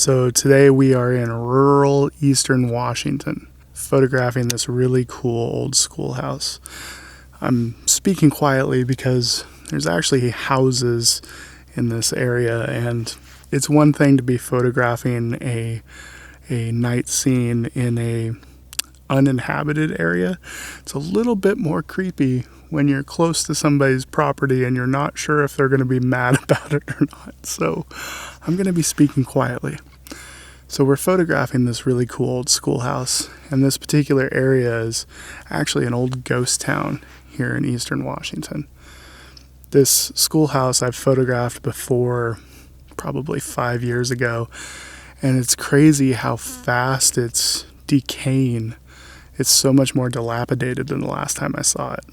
So today we are in rural eastern Washington, photographing this really cool old schoolhouse. I'm speaking quietly because there's actually houses in this area, and it's one thing to be photographing a night scene in a uninhabited area. It's a little bit more creepy when you're close to somebody's property and you're not sure if they're going to be mad about it or not. So I'm going to be speaking quietly. So we're photographing this really cool old schoolhouse, and this particular area is actually an old ghost town here in eastern Washington. This schoolhouse I've photographed before, probably 5 years ago, and it's crazy how fast it's decaying. It's so much more dilapidated than the last time I saw it.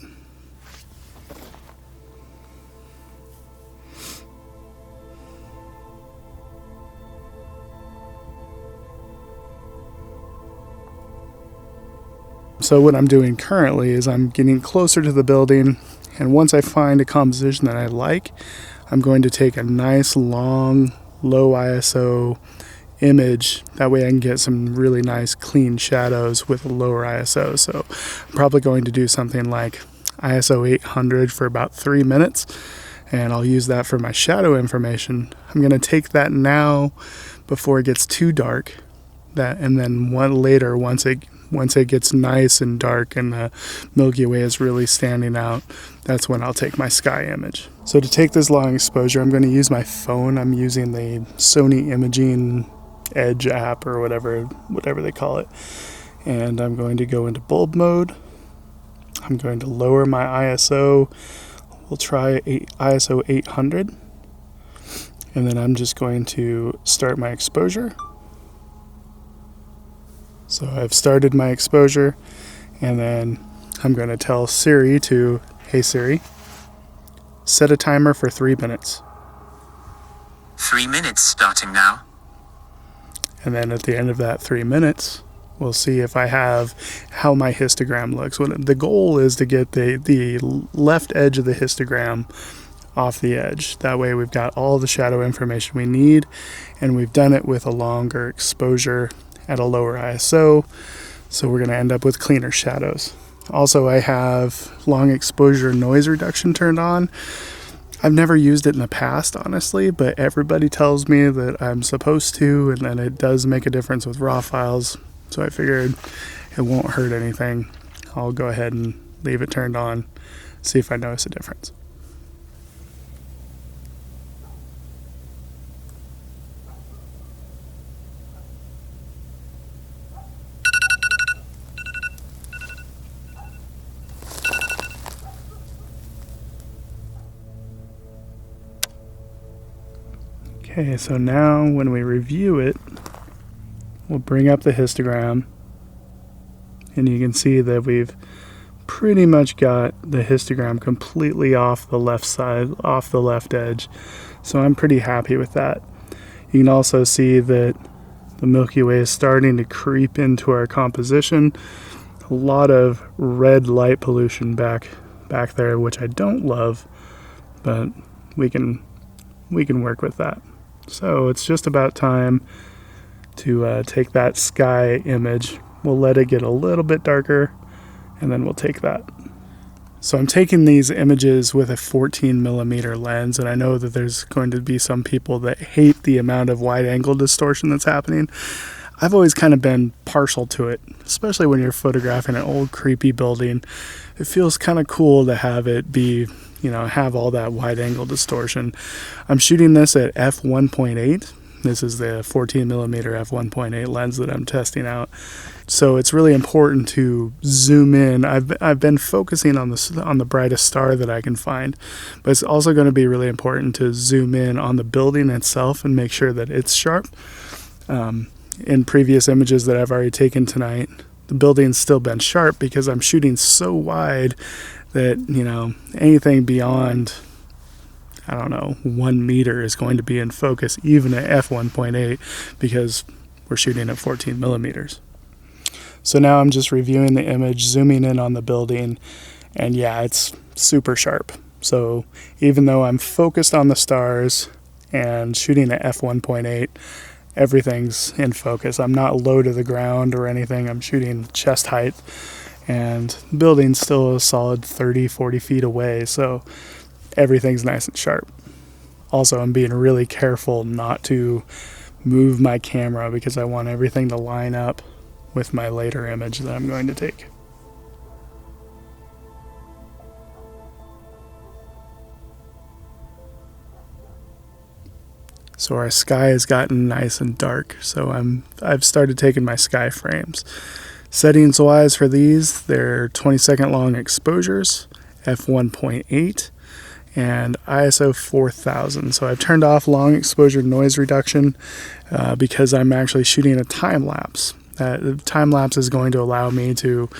So what I'm doing currently is I'm getting closer to the building, and once I find a composition that I like, I'm going to take a nice long low ISO image. That way I can get some really nice clean shadows with a lower ISO. So I'm probably going to do something like ISO 800 for about 3 minutes, and I'll use that for my shadow information. I'm going to take that now before it gets too dark, and then one later once it gets nice and dark and the Milky Way is really standing out, that's when I'll take my sky image. So to take this long exposure, I'm going to use my phone. I'm using the Sony Imaging Edge app or whatever they call it. And I'm going to go into bulb mode. I'm going to lower my ISO. We'll try ISO 800. And then I'm just going to start my exposure. So I've started my exposure, and then I'm going to tell Siri to, hey Siri, set a timer for 3 minutes. 3 minutes starting now. And then at the end of that 3 minutes, we'll see if I have how my histogram looks. The goal is to get the left edge of the histogram off the edge. That way we've got all the shadow information we need, and we've done it with a longer exposure at a lower ISO, so we're going to end up with cleaner shadows. Also, I have long exposure noise reduction turned on. I've never used it in the past, honestly, but everybody tells me that I'm supposed to, and that it does make a difference with raw files, so I figured it won't hurt anything. I'll go ahead and leave it turned on, see if I notice a difference. Okay, so now when we review it, we'll bring up the histogram, and you can see that we've pretty much got the histogram completely off the left side, off the left edge. So I'm pretty happy with that. You can also see that the Milky Way is starting to creep into our composition. A lot of red light pollution back there, which I don't love, but we can work with that. So it's just about time to take that sky image. We'll let it get a little bit darker, and then we'll take that. So I'm taking these images with a 14mm lens, and I know that there's going to be some people that hate the amount of wide angle distortion that's happening. I've always kind of been partial to it, especially when you're photographing an old creepy building. It feels kind of cool to have it be, have all that wide angle distortion. I'm shooting this at f1.8. This is the 14mm f1.8 lens that I'm testing out. So it's really important to zoom in. I've been focusing on the brightest star that I can find, but it's also going to be really important to zoom in on the building itself and make sure that it's sharp. In previous images that I've already taken tonight, the building's still been sharp because I'm shooting so wide that, anything beyond, 1 meter is going to be in focus, even at f1.8, because we're shooting at 14mm. So now I'm just reviewing the image, zooming in on the building, and yeah, it's super sharp. So even though I'm focused on the stars and shooting at f1.8, everything's in focus. I'm not low to the ground or anything. I'm shooting chest height, and the building's still a solid 30-40 feet away, so everything's nice and sharp. Also, I'm being really careful not to move my camera because I want everything to line up with my later image that I'm going to take. So our sky has gotten nice and dark, so I've started taking my sky frames. Settings wise for these, they're 20-second long exposures, f1.8, and ISO 4000. So I've turned off long exposure noise reduction because I'm actually shooting a time lapse. Time lapse is going to allow me to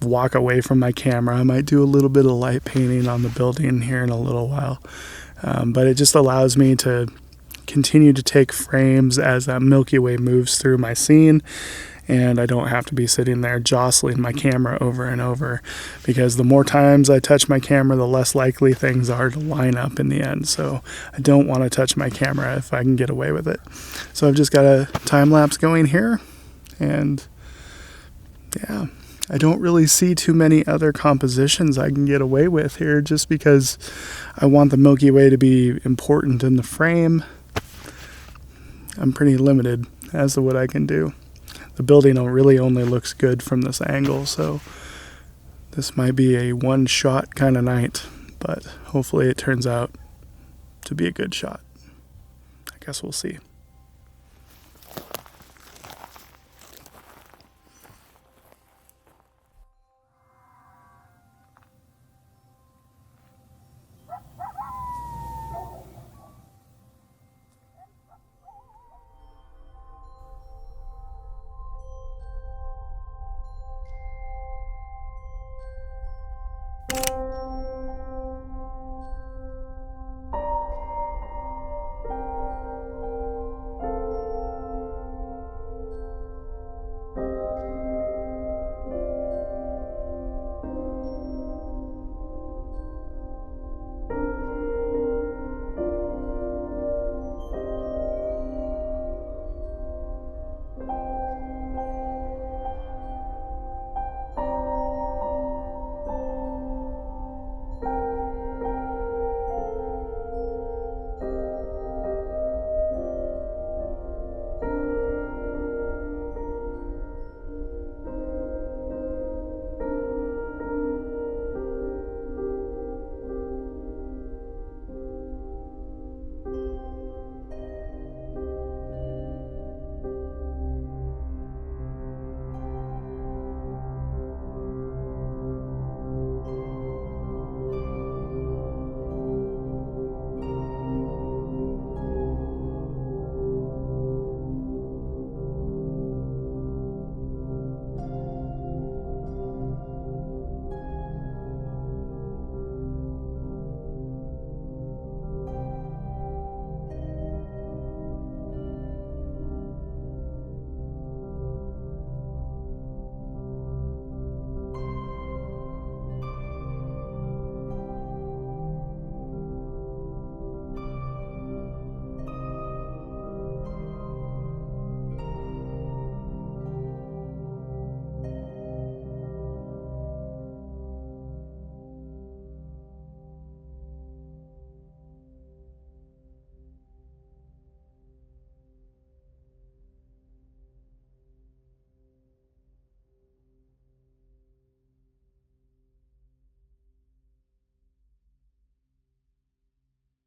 walk away from my camera. I might do a little bit of light painting on the building here in a little while, but it just allows me to continue to take frames as that Milky Way moves through my scene, and I don't have to be sitting there jostling my camera over and over, because the more times I touch my camera, the less likely things are to line up in the end. So I don't want to touch my camera if I can get away with it. So I've just got a time lapse going here, and yeah, I don't really see too many other compositions I can get away with here, just because I want the Milky Way to be important in the frame. I'm pretty limited as to what I can do. The building really only looks good from this angle, so this might be a one-shot kind of night, but hopefully it turns out to be a good shot. I guess we'll see.